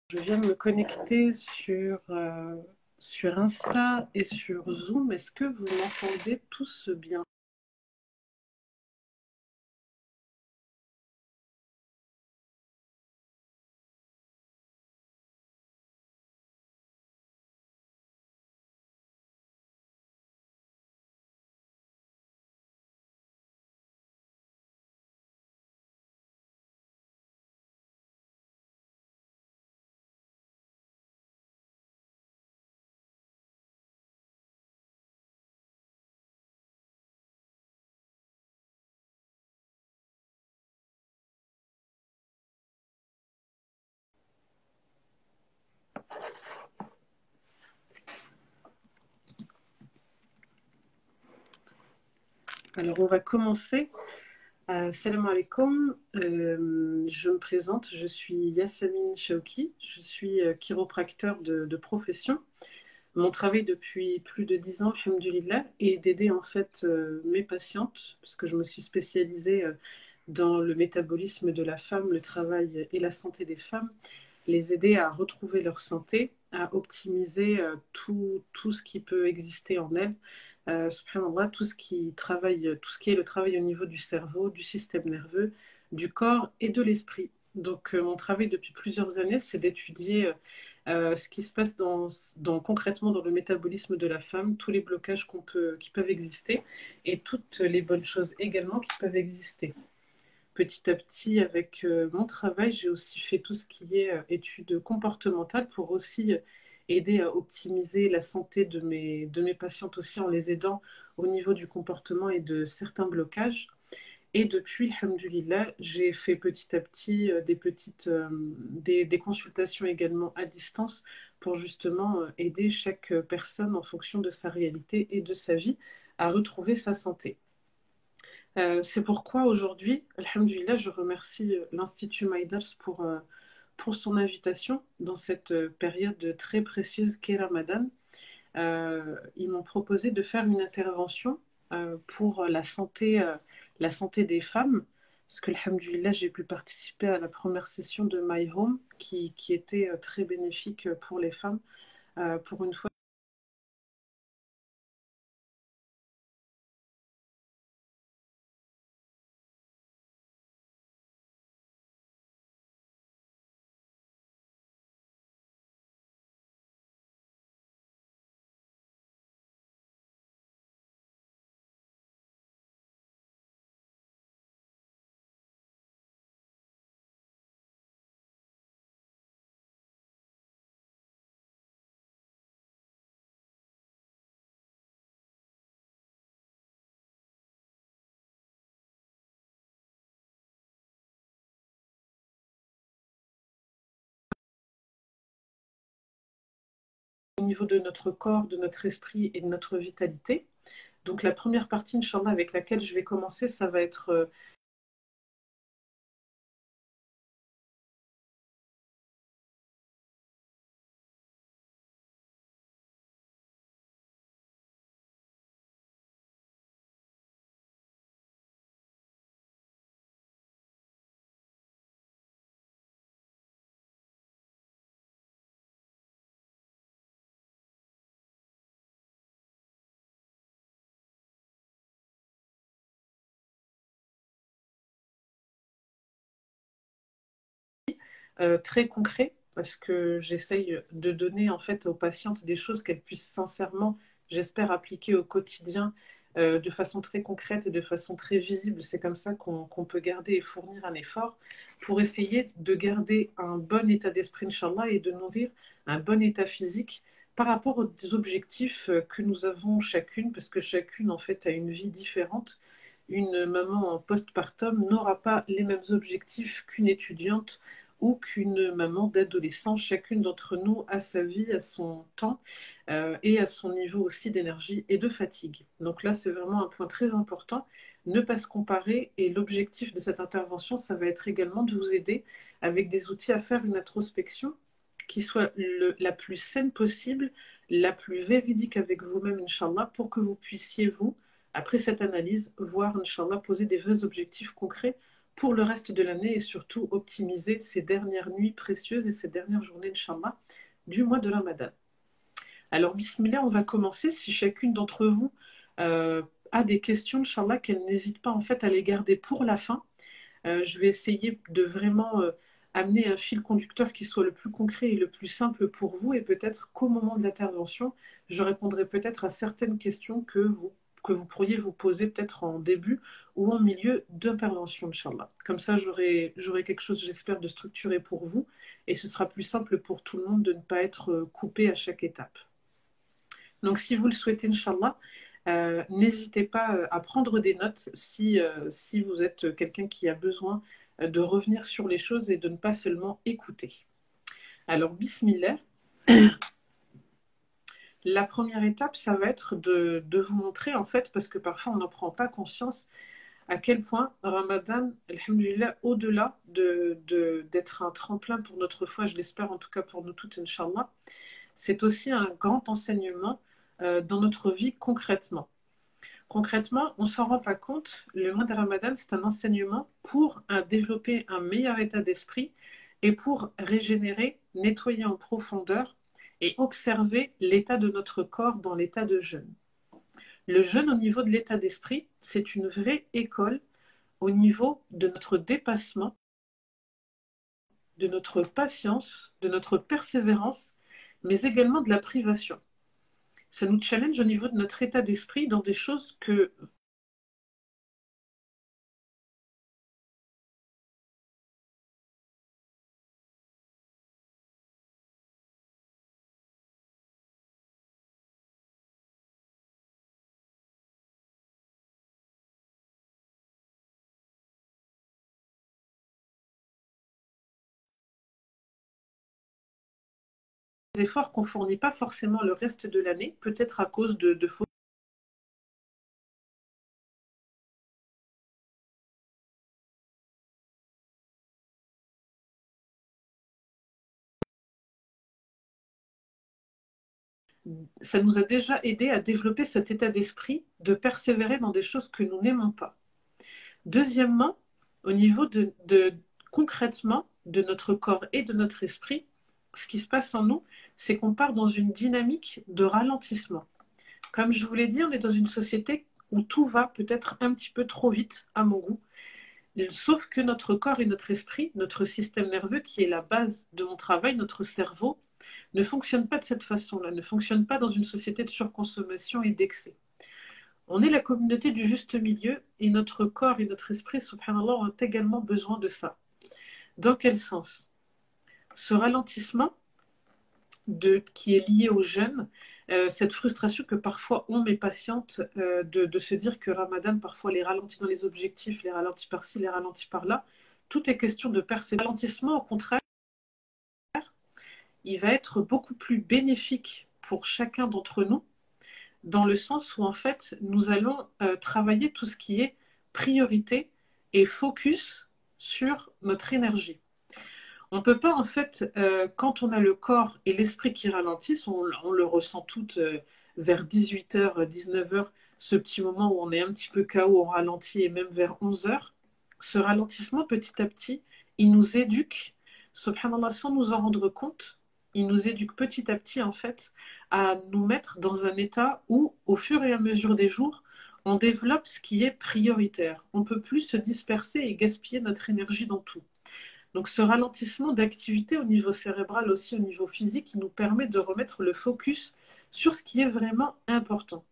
Je viens de me connecter sur Insta et sur Zoom. Est-ce que vous m'entendez tous bien? Alors, on va commencer. Salam alaikum. Je me présente, je suis Yassamine Chauki, je suis chiropracteur de profession. Mon travail depuis plus de 10 ans, alhamdoulilah, est d'aider en fait mes patientes, parce que je me suis spécialisée dans le métabolisme de la femme, le travail et la santé des femmes, les aider à retrouver leur santé, à optimiser tout ce qui peut exister en elles, subhanallah, tout ce qui travaille, tout ce qui est le travail au niveau du cerveau, du système nerveux, du corps et de l'esprit. Donc mon travail depuis plusieurs années, c'est d'étudier ce qui se passe concrètement dans le métabolisme de la femme, tous les blocages qui peuvent exister et toutes les bonnes choses également qui peuvent exister. Petit à petit, avec mon travail, j'ai aussi fait tout ce qui est études comportementales pour aussi aider à optimiser la santé de mes patientes aussi en les aidant au niveau du comportement et de certains blocages. Et depuis, alhamdulillah, j'ai fait petit à petit des consultations également à distance pour justement aider chaque personne en fonction de sa réalité et de sa vie à retrouver sa santé. C'est pourquoi aujourd'hui, alhamdulillah, je remercie l'Institut Maïdars pour son invitation dans cette période très précieuse qu'est Ramadan. Ils m'ont proposé de faire une intervention pour la santé des femmes, parce que, alhamdulillah, j'ai pu participer à la première session de My Home qui était très bénéfique pour les femmes. Pour une fois, au niveau de notre corps, de notre esprit et de notre vitalité. Donc la première partie, Inch'Allah, avec laquelle je vais commencer, ça va être très concret parce que j'essaye de donner en fait aux patientes des choses qu'elles puissent sincèrement, j'espère, appliquer au quotidien de façon très concrète et de façon très visible. C'est comme ça qu'on peut garder et fournir un effort pour essayer de garder un bon état d'esprit, Inch'Allah, et de nourrir un bon état physique par rapport aux objectifs que nous avons chacune, parce que chacune en fait a une vie différente. Une maman en postpartum n'aura pas les mêmes objectifs qu'une étudiante ou qu'une maman d'adolescent. Chacune d'entre nous a sa vie, a son temps et à son niveau aussi d'énergie et de fatigue. Donc là, c'est vraiment un point très important. Ne pas se comparer et l'objectif de cette intervention, ça va être également de vous aider avec des outils à faire une introspection qui soit la plus saine possible, la plus véridique avec vous-même, Inch'Allah, pour que vous puissiez, vous, après cette analyse, voir, Inch'Allah, poser des vrais objectifs concrets pour le reste de l'année et surtout optimiser ces dernières nuits précieuses et ces dernières journées, Inch'Allah, du mois de Ramadan. Alors, bismillah, on va commencer. Si chacune d'entre vous a des questions, Inch'Allah, qu'elle n'hésite pas en fait à les garder pour la fin. Je vais essayer de vraiment amener un fil conducteur qui soit le plus concret et le plus simple pour vous, et peut-être qu'au moment de l'intervention, je répondrai peut-être à certaines questions que vous pourriez vous poser peut-être en début ou en milieu d'intervention, Inch'Allah. Comme ça, j'aurai quelque chose, j'espère, de structuré pour vous, et ce sera plus simple pour tout le monde de ne pas être coupé à chaque étape. Donc, si vous le souhaitez, Inch'Allah, n'hésitez pas à prendre des notes si vous êtes quelqu'un qui a besoin de revenir sur les choses et de ne pas seulement écouter. Alors, bismillah. La première étape, ça va être de vous montrer, en fait, parce que parfois on n'en prend pas conscience, à quel point Ramadan, alhamdulillah, au-delà d'être un tremplin pour notre foi, je l'espère en tout cas pour nous toutes, Inch'Allah, c'est aussi un grand enseignement dans notre vie concrètement. Concrètement, on ne s'en rend pas compte, le mois de Ramadan, c'est un enseignement pour développer un meilleur état d'esprit et pour régénérer, nettoyer en profondeur et observer l'état de notre corps dans l'état de jeûne. Le jeûne au niveau de l'état d'esprit, c'est une vraie école au niveau de notre dépassement, de notre patience, de notre persévérance, mais également de la privation. Ça nous challenge au niveau de notre état d'esprit dans des choses que efforts qu'on ne fournit pas forcément le reste de l'année, peut-être à cause de fautes. Ça nous a déjà aidé à développer cet état d'esprit de persévérer dans des choses que nous n'aimons pas. Deuxièmement, au niveau concrètement de notre corps et de notre esprit, ce qui se passe en nous, c'est qu'on part dans une dynamique de ralentissement. Comme je vous l'ai dit, on est dans une société où tout va peut-être un petit peu trop vite, à mon goût. Sauf que notre corps et notre esprit, notre système nerveux, qui est la base de mon travail, notre cerveau, ne fonctionne pas de cette façon-là, ne fonctionne pas dans une société de surconsommation et d'excès. On est la communauté du juste milieu et notre corps et notre esprit, subhanallah, ont également besoin de ça. Dans quel sens? Ce ralentissement qui est lié au jeûne, cette frustration que parfois ont mes patientes de se dire que Ramadan parfois les ralentit dans les objectifs, les ralentit par-ci, les ralentit par-là. Tout est question de persévérance. Le ralentissement, au contraire, il va être beaucoup plus bénéfique pour chacun d'entre nous, dans le sens où en fait nous allons travailler tout ce qui est priorité et focus sur notre énergie. On ne peut pas, en fait, quand on a le corps et l'esprit qui ralentissent, on le ressent toutes vers 18h, 19h, ce petit moment où on est un petit peu KO, on ralentit, et même vers 11h. Ce ralentissement, petit à petit, il nous éduque, subhanallah, sans nous en rendre compte, il nous éduque petit à petit, en fait, à nous mettre dans un état où, au fur et à mesure des jours, on développe ce qui est prioritaire. On ne peut plus se disperser et gaspiller notre énergie dans tout. Donc ce ralentissement d'activité au niveau cérébral, aussi au niveau physique, il nous permet de remettre le focus sur ce qui est vraiment important.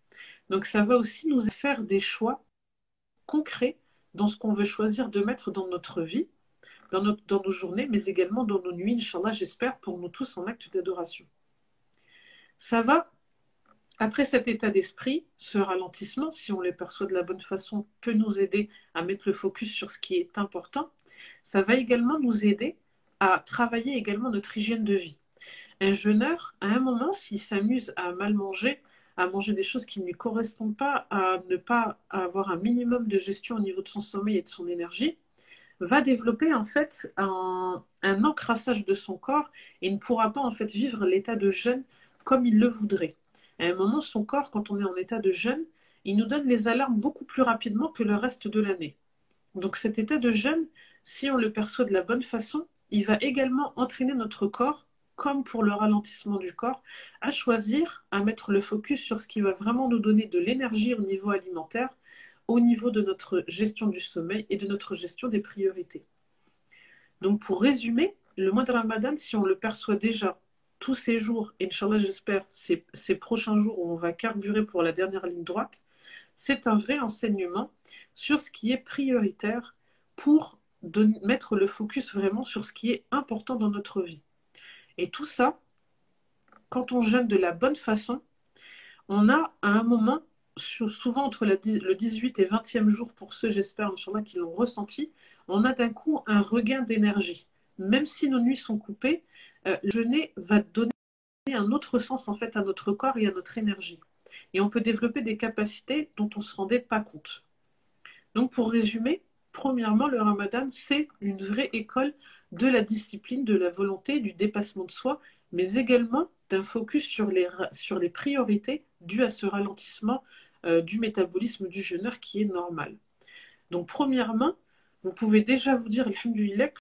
Donc ça va aussi nous faire des choix concrets dans ce qu'on veut choisir de mettre dans notre vie, dans nos journées, mais également dans nos nuits, Inch'Allah, j'espère, pour nous tous en acte d'adoration. Ça va, après cet état d'esprit, ce ralentissement, si on le perçoit de la bonne façon, peut nous aider à mettre le focus sur ce qui est important. Ça va également nous aider à travailler également notre hygiène de vie. Un jeûneur, à un moment, s'il s'amuse à mal manger, à manger des choses qui ne lui correspondent pas, à ne pas avoir un minimum de gestion au niveau de son sommeil et de son énergie, va développer en fait un encrassage de son corps et ne pourra pas en fait vivre l'état de jeûne comme il le voudrait. À un moment, son corps, quand on est en état de jeûne, il nous donne les alarmes beaucoup plus rapidement que le reste de l'année. Donc cet état de jeûne, si on le perçoit de la bonne façon, il va également entraîner notre corps, comme pour le ralentissement du corps, à choisir, à mettre le focus sur ce qui va vraiment nous donner de l'énergie au niveau alimentaire, au niveau de notre gestion du sommeil et de notre gestion des priorités. Donc pour résumer, le mois de Ramadan, si on le perçoit déjà tous ces jours, et Inch'Allah j'espère ces prochains jours où on va carburer pour la dernière ligne droite, c'est un vrai enseignement sur ce qui est prioritaire pour mettre le focus vraiment sur ce qui est important dans notre vie. Et tout ça, quand on jeûne de la bonne façon, on a à un moment, souvent entre le 18 et 20e jour, pour ceux, j'espère, Inch'Allah, qui l'ont ressenti, on a d'un coup un regain d'énergie. Même si nos nuits sont coupées, le jeûner va donner un autre sens en fait à notre corps et à notre énergie. Et on peut développer des capacités dont on ne se rendait pas compte. Donc pour résumer, premièrement, le Ramadan, c'est une vraie école de la discipline, de la volonté, du dépassement de soi, mais également d'un focus sur les priorités dues à ce ralentissement du métabolisme du jeûneur qui est normal. Donc premièrement, vous pouvez déjà vous dire, alhamdoulilah,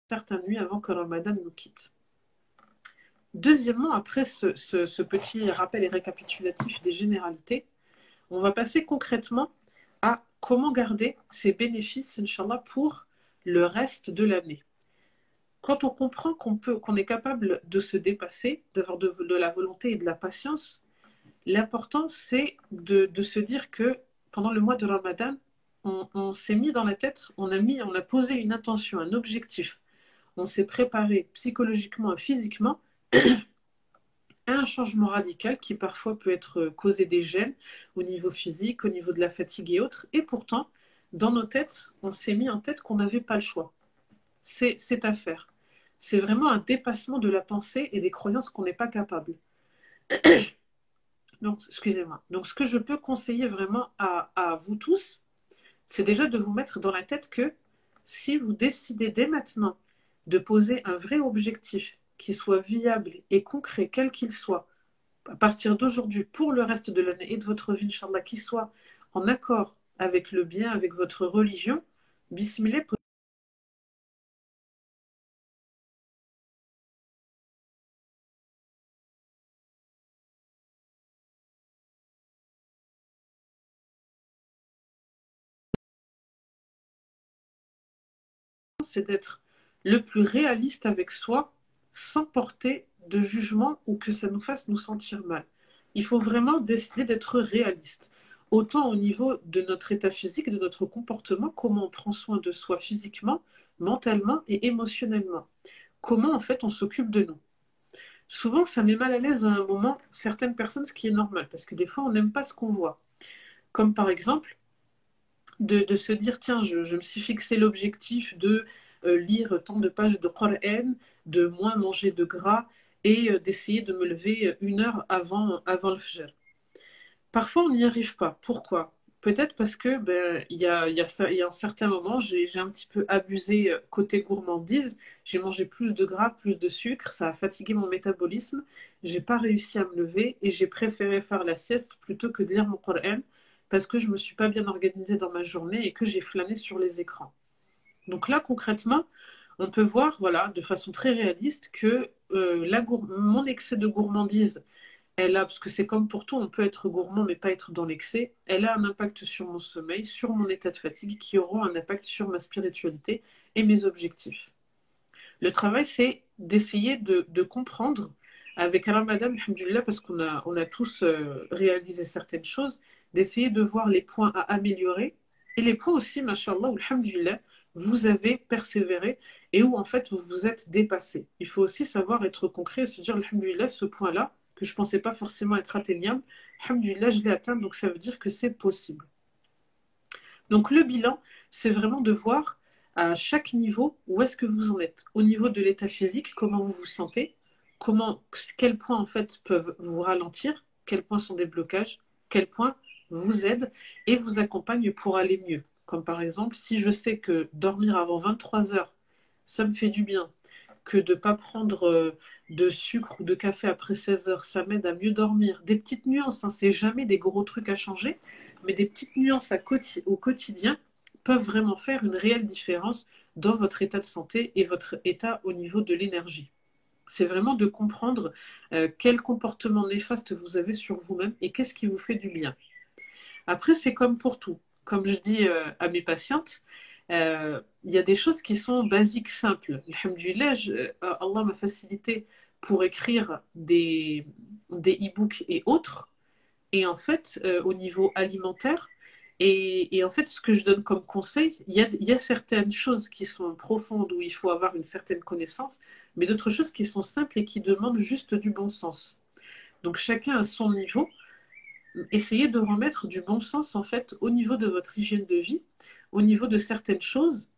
certaines nuits avant que le Ramadan nous quitte. Deuxièmement, après ce petit rappel et récapitulatif des généralités, on va passer concrètement à comment garder ces bénéfices, Inch'Allah, pour le reste de l'année. Quand on comprend qu'on est capable de se dépasser, d'avoir de la volonté et de la patience, l'important c'est de se dire que pendant le mois de Ramadan, on s'est mis dans la tête, on a posé une intention, un objectif, on s'est préparé psychologiquement et physiquement un changement radical qui parfois peut être causé des gènes au niveau physique, au niveau de la fatigue et autres. Et pourtant, dans nos têtes, on s'est mis en tête qu'on n'avait pas le choix. C'est à faire. C'est vraiment un dépassement de la pensée et des croyances qu'on n'est pas capable. Donc, excusez-moi. Donc, ce que je peux conseiller vraiment à vous tous, c'est déjà de vous mettre dans la tête que si vous décidez dès maintenant de poser un vrai objectif qui soit viable et concret, quel qu'il soit, à partir d'aujourd'hui, pour le reste de l'année et de votre vie, Inch'Allah, qui soit en accord avec le bien, avec votre religion, Bismillah, c'est d'être le plus réaliste avec soi sans porter de jugement ou que ça nous fasse nous sentir mal. Il faut vraiment décider d'être réaliste, autant au niveau de notre état physique, de notre comportement, comment on prend soin de soi physiquement, mentalement et émotionnellement. Comment en fait on s'occupe de nous. Souvent, ça met mal à l'aise à un moment certaines personnes, ce qui est normal, parce que des fois, on n'aime pas ce qu'on voit. Comme par exemple, de se dire, tiens, je me suis fixé l'objectif de lire tant de pages de Coran, de moins manger de gras et d'essayer de me lever 1 heure avant le Fajr. Parfois, on n'y arrive pas. Pourquoi? Peut-être parce que il y a un certain moment, j'ai un petit peu abusé côté gourmandise. J'ai mangé plus de gras, plus de sucre. Ça a fatigué mon métabolisme. J'ai pas réussi à me lever et j'ai préféré faire la sieste plutôt que de lire mon Coran parce que je me suis pas bien organisée dans ma journée et que j'ai flâné sur les écrans. Donc là, concrètement, on peut voir, voilà, de façon très réaliste que mon excès de gourmandise parce que c'est comme pour tout, on peut être gourmand mais pas être dans l'excès, elle a un impact sur mon sommeil, sur mon état de fatigue, qui auront un impact sur ma spiritualité et mes objectifs. Le travail, c'est d'essayer de comprendre avec Ramadan, alhamdoulilah, parce on a tous réalisé certaines choses, d'essayer de voir les points à améliorer et les points aussi, mashallah, alhamdoulilah, vous avez persévéré et où en fait vous vous êtes dépassé. Il faut aussi savoir être concret et se dire, alhamdoulilah, ce point-là, que je ne pensais pas forcément être atteignable, alhamdoulilah, je l'ai atteint, donc ça veut dire que c'est possible. Donc le bilan, c'est vraiment de voir à chaque niveau où est-ce que vous en êtes. Au niveau de l'état physique, comment vous vous sentez, quels points en fait peuvent vous ralentir, quels points sont des blocages, quel point vous aide et vous accompagne pour aller mieux. Comme par exemple, si je sais que dormir avant 23 heures, ça me fait du bien, que de ne pas prendre de sucre ou de café après 16 heures, ça m'aide à mieux dormir. Des petites nuances, hein, c'est jamais des gros trucs à changer, mais des petites nuances au quotidien peuvent vraiment faire une réelle différence dans votre état de santé et votre état au niveau de l'énergie. C'est vraiment de comprendre quel comportement néfaste vous avez sur vous-même et qu'est-ce qui vous fait du bien. Après, c'est comme pour tout. Comme je dis à mes patientes, il y a des choses qui sont basiques, simples. Alhamdulillah, Allah m'a facilité pour écrire des e-books et autres. Et en fait, au niveau alimentaire, et en fait, ce que je donne comme conseil, il y a certaines choses qui sont profondes où il faut avoir une certaine connaissance, mais d'autres choses qui sont simples et qui demandent juste du bon sens. Donc chacun à son niveau, essayez de remettre du bon sens en fait au niveau de votre hygiène de vie, au niveau de certaines choses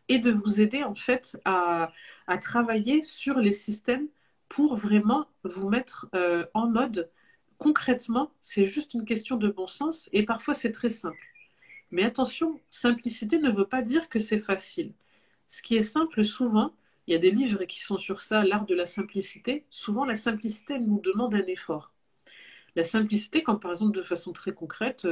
et de vous aider en fait à travailler sur les systèmes pour vraiment vous mettre en mode concrètement, c'est juste une question de bon sens et parfois c'est très simple. Mais attention, simplicité ne veut pas dire que c'est facile. Ce qui est simple souvent, il y a des livres qui sont sur ça, l'art de la simplicité. Souvent, la simplicité, elle nous demande un effort. La simplicité, comme par exemple de façon très concrète,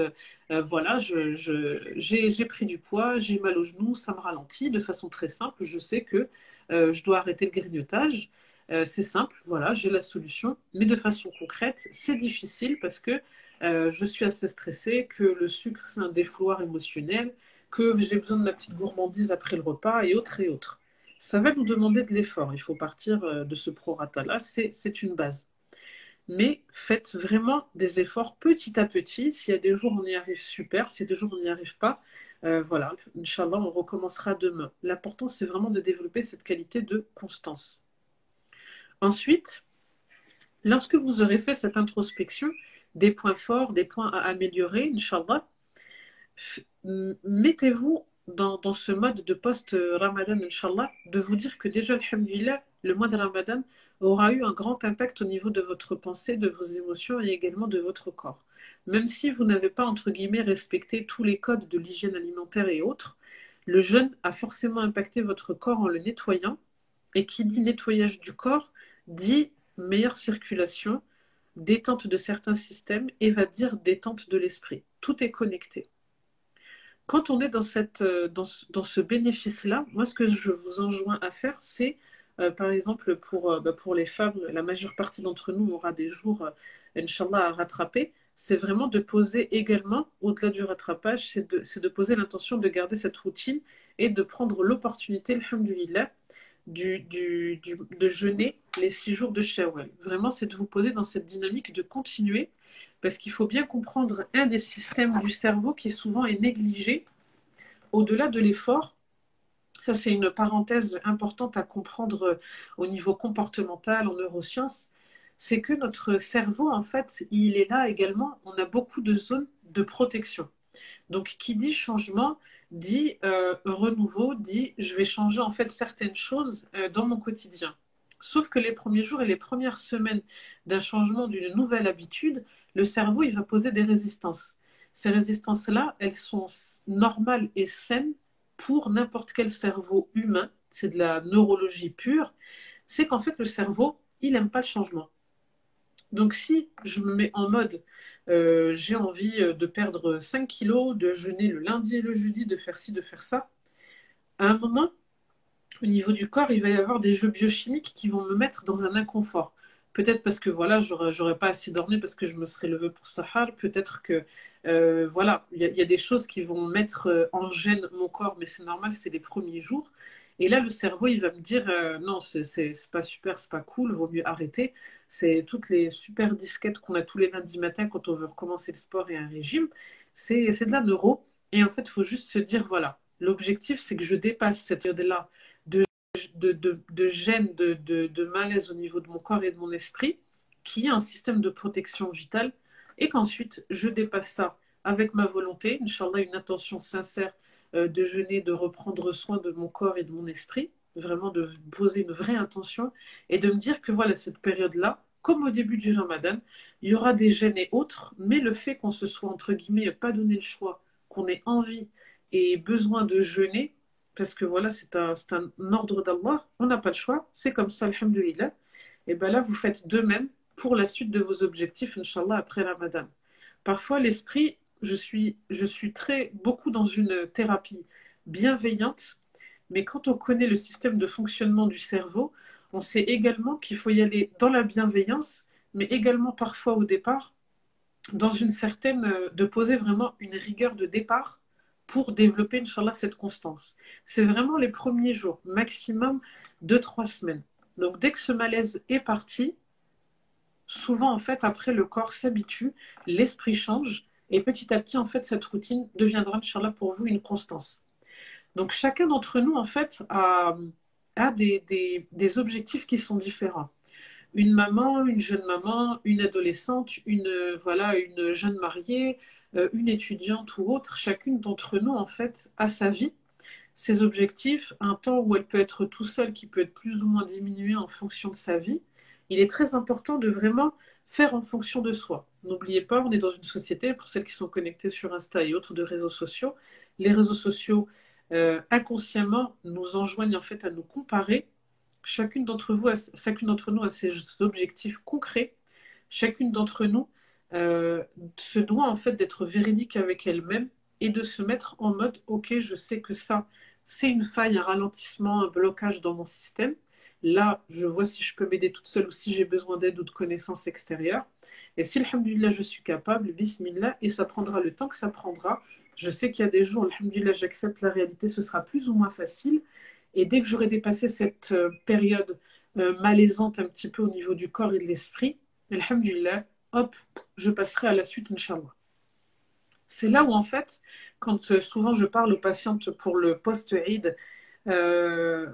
voilà, j'ai pris du poids, j'ai mal au genou, ça me ralentit. De façon très simple, je sais que je dois arrêter le grignotage. C'est simple, voilà, j'ai la solution. Mais de façon concrète, c'est difficile parce que je suis assez stressée, que le sucre, c'est un défouloir émotionnel, que j'ai besoin de la petite gourmandise après le repas et autres et autres. Ça va nous demander de l'effort. Il faut partir de ce prorata-là, c'est une base. Mais faites vraiment des efforts petit à petit. S'il y a des jours où on y arrive, super. S'il y a des jours où on n'y arrive pas, voilà, Inch'Allah, on recommencera demain. L'important, c'est vraiment de développer cette qualité de constance. Ensuite, lorsque vous aurez fait cette introspection, des points forts, des points à améliorer, Inch'Allah, mettez-vous dans ce mode de post-Ramadan, Inch'Allah, de vous dire que déjà, Alhamdulillah, le mois de Ramadan aura eu un grand impact au niveau de votre pensée, de vos émotions et également de votre corps. Même si vous n'avez pas, entre guillemets, respecté tous les codes de l'hygiène alimentaire et autres, le jeûne a forcément impacté votre corps en le nettoyant. Et qui dit nettoyage du corps, dit meilleure circulation, détente de certains systèmes et va dire détente de l'esprit. Tout est connecté. Quand on est dans ce bénéfice-là, moi, ce que je vous enjoins à faire, c'est, par exemple, pour les femmes, la majeure partie d'entre nous aura des jours, Inch'Allah, à rattraper. C'est vraiment de poser également, au-delà du rattrapage, c'est de poser l'intention de garder cette routine et de prendre l'opportunité, alhamdoulilah, de jeûner les 6 jours de Shawwal. Vraiment, c'est de vous poser dans cette dynamique de continuer parce qu'il faut bien comprendre un des systèmes du cerveau qui souvent est négligé au-delà de l'effort. Ça, c'est une parenthèse importante à comprendre au niveau comportemental, en neurosciences. C'est que notre cerveau, en fait, il est là également. On a beaucoup de zones de protection. Donc, qui dit changement, dit renouveau, dit je vais changer en fait certaines choses dans mon quotidien. Sauf que les premiers jours et les premières semaines d'un changement, d'une nouvelle habitude, le cerveau, il va poser des résistances. Ces résistances-là, elles sont normales et saines pour n'importe quel cerveau humain. C'est de la neurologie pure. C'est qu'en fait, le cerveau, il n'aime pas le changement. Donc si je me mets en mode j'ai envie de perdre 5 kilos, de jeûner le lundi et le jeudi, de faire ci, de faire ça, à un moment, au niveau du corps, il va y avoir des jeux biochimiques qui vont me mettre dans un inconfort. Peut-être parce que voilà, j'aurais pas assez dormi parce que je me serais levée pour Sahar. Peut-être que voilà, il y a des choses qui vont mettre en gêne mon corps, mais c'est normal, c'est les premiers jours. Et là, le cerveau, il va me dire non, c'est pas super, c'est pas cool, vaut mieux arrêter. C'est toutes les super disquettes qu'on a tous les lundis matins quand on veut recommencer le sport et un régime. C'est de la neuro. Et en fait, il faut juste se dire voilà, l'objectif, c'est que je dépasse cette période-là de gêne, de malaise au niveau de mon corps et de mon esprit, qui est un système de protection vitale, et qu'ensuite je dépasse ça avec ma volonté, Inch'Allah, une intention sincère de jeûner, de reprendre soin de mon corps et de mon esprit, vraiment de poser une vraie intention et de me dire que voilà, cette période-là, comme au début du Ramadan, il y aura des gênes et autres, mais le fait qu'on se soit, entre guillemets, pas donné le choix, qu'on ait envie et besoin de jeûner, parce que voilà, c'est un ordre d'Allah, on n'a pas le choix, c'est comme ça, alhamdoulilah, et bien là, vous faites de même pour la suite de vos objectifs, Inch'Allah, après Ramadan. Parfois, l'esprit, je suis très, beaucoup dans une thérapie bienveillante, mais quand on connaît le système de fonctionnement du cerveau, on sait également qu'il faut y aller dans la bienveillance, mais également parfois au départ, dans une certaine, de poser vraiment une rigueur de départ pour développer, Inch'Allah, cette constance. C'est vraiment les premiers jours, maximum 2, 3 semaines. Donc dès que ce malaise est parti, souvent en fait après le corps s'habitue, l'esprit change et petit à petit en fait cette routine deviendra, Inch'Allah, pour vous une constance. Donc chacun d'entre nous, en fait, a des objectifs qui sont différents. Une maman, une jeune maman, une adolescente, voilà, une jeune mariée, une étudiante ou autre, chacune d'entre nous, en fait, a sa vie, ses objectifs, un temps où elle peut être tout seule, qui peut être plus ou moins diminué en fonction de sa vie. Il est très important de vraiment faire en fonction de soi. N'oubliez pas, on est dans une société, pour celles qui sont connectées sur Insta et autres de réseaux sociaux, les réseaux sociaux inconsciemment nous enjoignent en fait à nous comparer. Chacune d'entre nous a ses objectifs concrets. Chacune d'entre nous se doit en fait d'être véridique avec elle-même et de se mettre en mode ok, je sais que ça, c'est une faille, un ralentissement, un blocage dans mon système. Là, je vois si je peux m'aider toute seule ou si j'ai besoin d'aide ou de connaissances extérieures. Et si, alhamdulillah, je suis capable, bismillah, et ça prendra le temps que ça prendra. Je sais qu'il y a des jours, alhamdulillah, j'accepte la réalité, ce sera plus ou moins facile. Et dès que j'aurai dépassé cette période malaisante un petit peu au niveau du corps et de l'esprit, alhamdulillah, hop, je passerai à la suite, Inch'Allah. C'est là où, en fait, quand souvent je parle aux patientes pour le post-Eid, euh,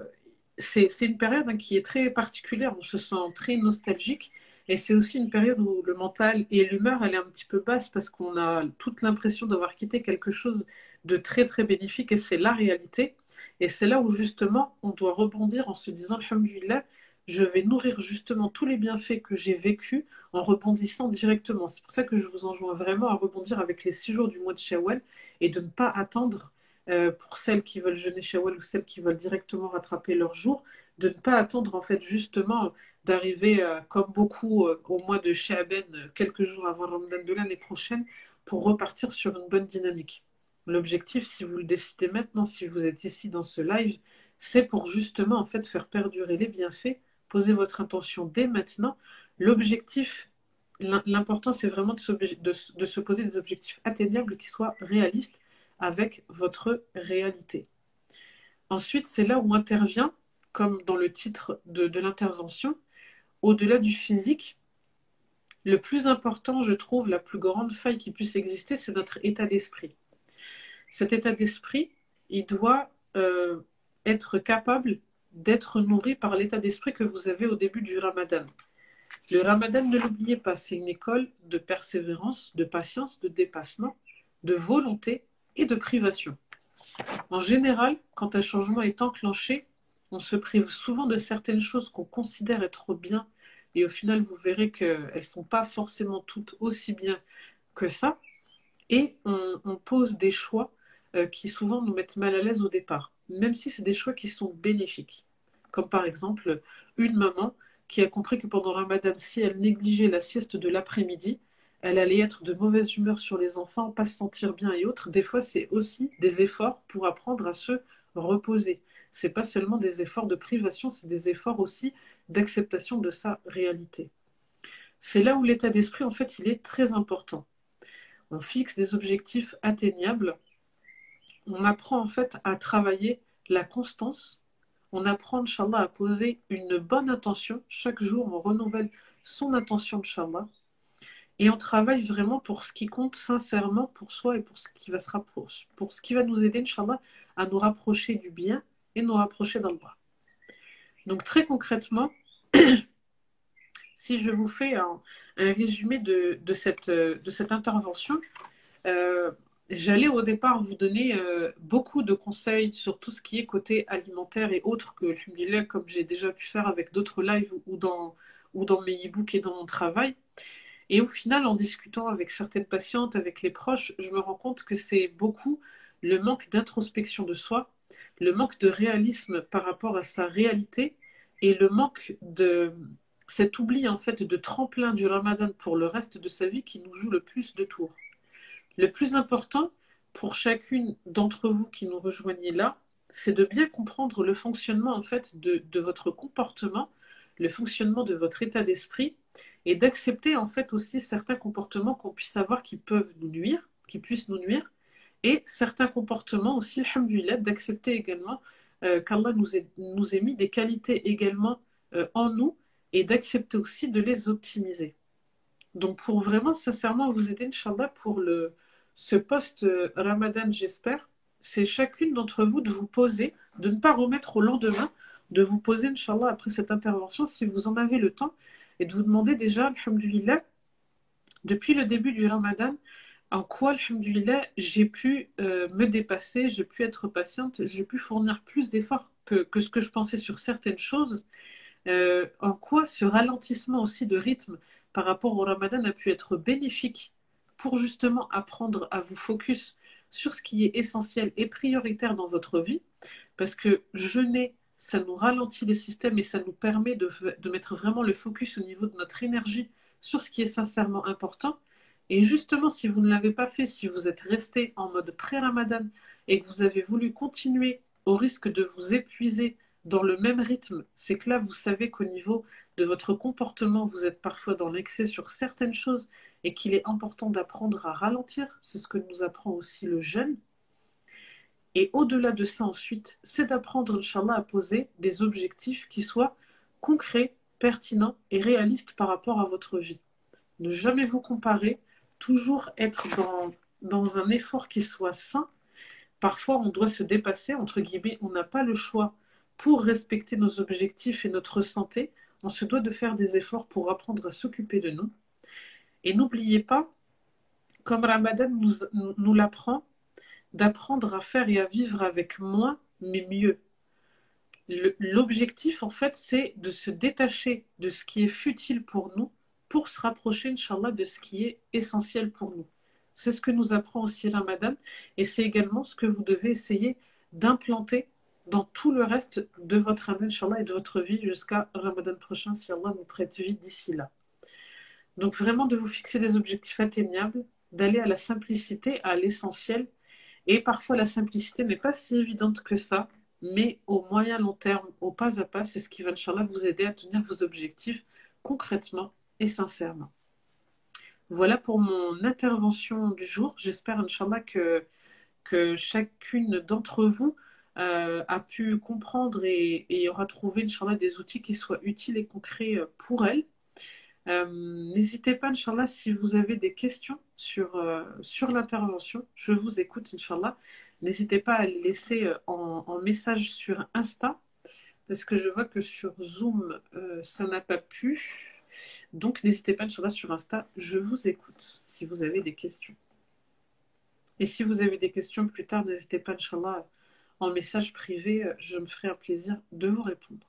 c'est une période qui est très particulière. On se sent très nostalgique. Et c'est aussi une période où le mental et l'humeur, elle est un petit peu basse parce qu'on a toute l'impression d'avoir quitté quelque chose de très, très bénéfique. Et c'est la réalité. Et c'est là où, justement, on doit rebondir en se disant, alhamdulillah, je vais nourrir justement tous les bienfaits que j'ai vécus en rebondissant directement. C'est pour ça que je vous enjoins vraiment à rebondir avec les 6 jours du mois de Shawwal et de ne pas attendre pour celles qui veulent jeûner Shawwal ou celles qui veulent directement rattraper leur jour, de ne pas attendre en fait justement d'arriver comme beaucoup au mois de Sha'ban, quelques jours avant Ramadan de l'année prochaine, pour repartir sur une bonne dynamique. L'objectif, si vous le décidez maintenant, si vous êtes ici dans ce live, c'est pour justement en fait faire perdurer les bienfaits. Posez votre intention dès maintenant. L'objectif, l'important, c'est vraiment de se poser des objectifs atteignables qui soient réalistes avec votre réalité. Ensuite, c'est là où intervient, comme dans le titre de l'intervention, au-delà du physique, le plus important, je trouve, la plus grande faille qui puisse exister, c'est notre état d'esprit. Cet état d'esprit, il doit être capable d'être nourri par l'état d'esprit que vous avez au début du Ramadan. Le Ramadan, ne l'oubliez pas, c'est une école de persévérance, de patience, de dépassement, de volonté et de privation. En général, quand un changement est enclenché, on se prive souvent de certaines choses qu'on considère être bien et au final, vous verrez qu'elles ne sont pas forcément toutes aussi bien que ça. Et on pose des choix qui souvent nous mettent mal à l'aise au départ, même si c'est des choix qui sont bénéfiques. Comme par exemple, une maman qui a compris que pendant Ramadan, si elle négligeait la sieste de l'après-midi, elle allait être de mauvaise humeur sur les enfants, pas se sentir bien et autres. Des fois, c'est aussi des efforts pour apprendre à se reposer. C'est pas seulement des efforts de privation, c'est des efforts aussi d'acceptation de sa réalité. C'est là où l'état d'esprit, en fait, il est très important. On fixe des objectifs atteignables. On apprend en fait à travailler la constance. On apprend, Inch'Allah, à poser une bonne intention. Chaque jour, on renouvelle son intention, Inch'Allah. Et on travaille vraiment pour ce qui compte sincèrement pour soi et pour ce qui va, pour ce qui va nous aider, Inch'Allah, à nous rapprocher du bien et nous rapprocher d'Allah. Donc très concrètement, si je vous fais un résumé de cette intervention, j'allais au départ vous donner beaucoup de conseils sur tout ce qui est côté alimentaire et autres que, alhamdoulilah, comme j'ai déjà pu faire avec d'autres lives ou dans mes e-books et dans mon travail. Et au final, en discutant avec certaines patientes, avec les proches, je me rends compte que c'est beaucoup le manque d'introspection de soi, le manque de réalisme par rapport à sa réalité et le manque de cet oubli en fait de tremplin du Ramadan pour le reste de sa vie qui nous joue le plus de tours. Le plus important pour chacune d'entre vous qui nous rejoignez là, c'est de bien comprendre le fonctionnement en fait de votre comportement, le fonctionnement de votre état d'esprit et d'accepter en fait aussi certains comportements qu'on puisse avoir qui peuvent nous nuire, qui puissent nous nuire, et certains comportements aussi, alhamdoulilah, d'accepter également qu'Allah nous ait mis des qualités également en nous et d'accepter aussi de les optimiser. Donc pour vraiment sincèrement vous aider, Inch'Allah, pour ce post-Ramadan, j'espère, c'est chacune d'entre vous de vous poser, de ne pas remettre au lendemain, de vous poser, Inch'Allah, après cette intervention, si vous en avez le temps, et de vous demander déjà, alhamdoulilah, depuis le début du Ramadan, en quoi, alhamdoulilah, j'ai pu me dépasser, j'ai pu être patiente, j'ai pu fournir plus d'efforts que ce que je pensais sur certaines choses, en quoi ce ralentissement aussi de rythme par rapport au Ramadan a pu être bénéfique pour justement apprendre à vous focus sur ce qui est essentiel et prioritaire dans votre vie, parce que jeûner, ça nous ralentit les systèmes et ça nous permet de mettre vraiment le focus au niveau de notre énergie sur ce qui est sincèrement important. Et justement, si vous ne l'avez pas fait, si vous êtes resté en mode pré-Ramadan et que vous avez voulu continuer au risque de vous épuiser dans le même rythme, c'est que là, vous savez qu'au niveau de votre comportement, vous êtes parfois dans l'excès sur certaines choses et qu'il est important d'apprendre à ralentir. C'est ce que nous apprend aussi le jeûne. Et au-delà de ça, ensuite, c'est d'apprendre, Inch'Allah, à poser des objectifs qui soient concrets, pertinents et réalistes par rapport à votre vie. Ne jamais vous comparer, toujours être dans un effort qui soit sain. Parfois, on doit se dépasser, entre guillemets, on n'a pas le choix pour respecter nos objectifs et notre santé. On se doit de faire des efforts pour apprendre à s'occuper de nous. Et n'oubliez pas, comme Ramadan nous l'apprend, d'apprendre à faire et à vivre avec moins, mais mieux. L'objectif, en fait, c'est de se détacher de ce qui est futile pour nous pour se rapprocher, Inch'Allah, de ce qui est essentiel pour nous. C'est ce que nous apprend aussi Ramadan et c'est également ce que vous devez essayer d'implanter dans tout le reste de votre année, Inch'Allah, et de votre vie jusqu'à Ramadan prochain, si Allah nous prête vie d'ici là. Donc vraiment de vous fixer des objectifs atteignables, d'aller à la simplicité, à l'essentiel. Et parfois la simplicité n'est pas si évidente que ça, mais au moyen long terme, au pas à pas, c'est ce qui va, Inch'Allah, vous aider à tenir vos objectifs concrètement et sincèrement. Voilà pour mon intervention du jour. J'espère, Inch'Allah, que chacune d'entre vous a pu comprendre et aura trouvé, Inch'Allah, des outils qui soient utiles et concrets pour elle. N'hésitez pas, Inch'Allah, si vous avez des questions sur l'intervention, je vous écoute, Inch'Allah. N'hésitez pas à les laisser en message sur Insta, parce que je vois que sur Zoom, ça n'a pas pu. Donc, n'hésitez pas, Inch'Allah, sur Insta, je vous écoute si vous avez des questions. Et si vous avez des questions plus tard, n'hésitez pas, Inch'Allah, en message privé, je me ferai un plaisir de vous répondre.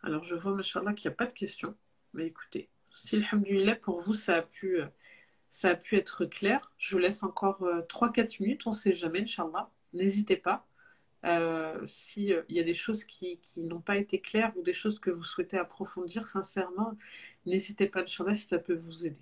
Alors, je vois, Inch'Allah, qu'il n'y a pas de questions. Mais écoutez, si, alhamdoulilah, pour vous, ça a pu être clair. Je vous laisse encore 3-4 minutes, on ne sait jamais, Inch'Allah. N'hésitez pas. S'il y a des choses qui n'ont pas été claires ou des choses que vous souhaitez approfondir, sincèrement, n'hésitez pas, Inch'Allah, si ça peut vous aider.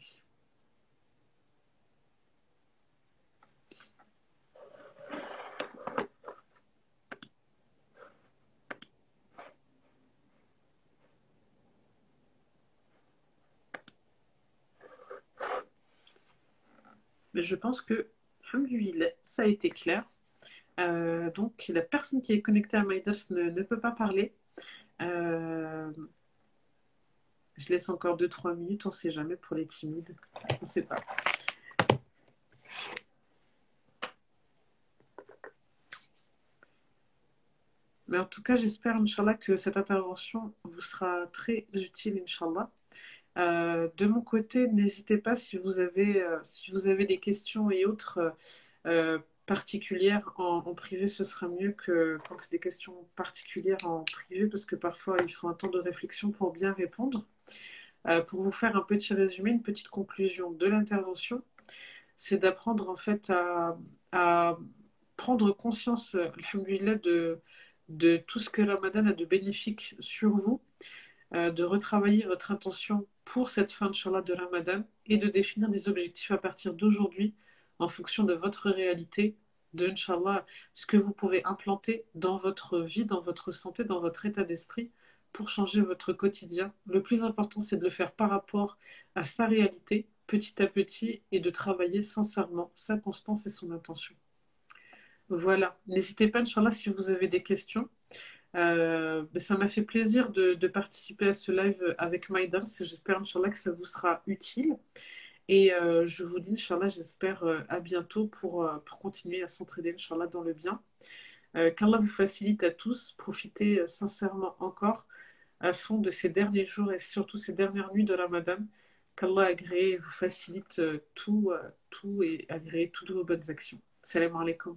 Mais je pense que, alhamdoulilah, ça a été clair. Donc, la personne qui est connectée à MyDars ne peut pas parler. Je laisse encore 2-3 minutes, on ne sait jamais pour les timides. Je ne sais pas. Mais en tout cas, j'espère, Inch'Allah, que cette intervention vous sera très utile, Inch'Allah. De mon côté, n'hésitez pas si vous avez des questions et autres particulières en privé, ce sera mieux que quand c'est des questions particulières en privé, parce que parfois il faut un temps de réflexion pour bien répondre. Pour vous faire un petit résumé, une petite conclusion de l'intervention, c'est d'apprendre en fait à prendre conscience, alhamdoulilah, de tout ce que Ramadan a de bénéfique sur vous, de retravailler votre intention pour cette fin, Inch'Allah, de Ramadan et de définir des objectifs à partir d'aujourd'hui en fonction de votre réalité, de, Inch'Allah, ce que vous pouvez implanter dans votre vie, dans votre santé, dans votre état d'esprit pour changer votre quotidien. Le plus important, c'est de le faire par rapport à sa réalité, petit à petit, et de travailler sincèrement sa constance et son intention. Voilà. N'hésitez pas, Inch'Allah, si vous avez des questions. Ça m'a fait plaisir de participer à ce live avec Maïdars et j'espère, Inch'Allah, que ça vous sera utile. Et je vous dis, Inch'Allah, j'espère à bientôt pour continuer à s'entraider, Inch'Allah, dans le bien. Qu'Allah vous facilite à tous. Profitez sincèrement encore à fond de ces derniers jours et surtout ces dernières nuits de Ramadan. Qu'Allah agrée et vous facilite tout et agrée toutes vos bonnes actions. Salam alaikum.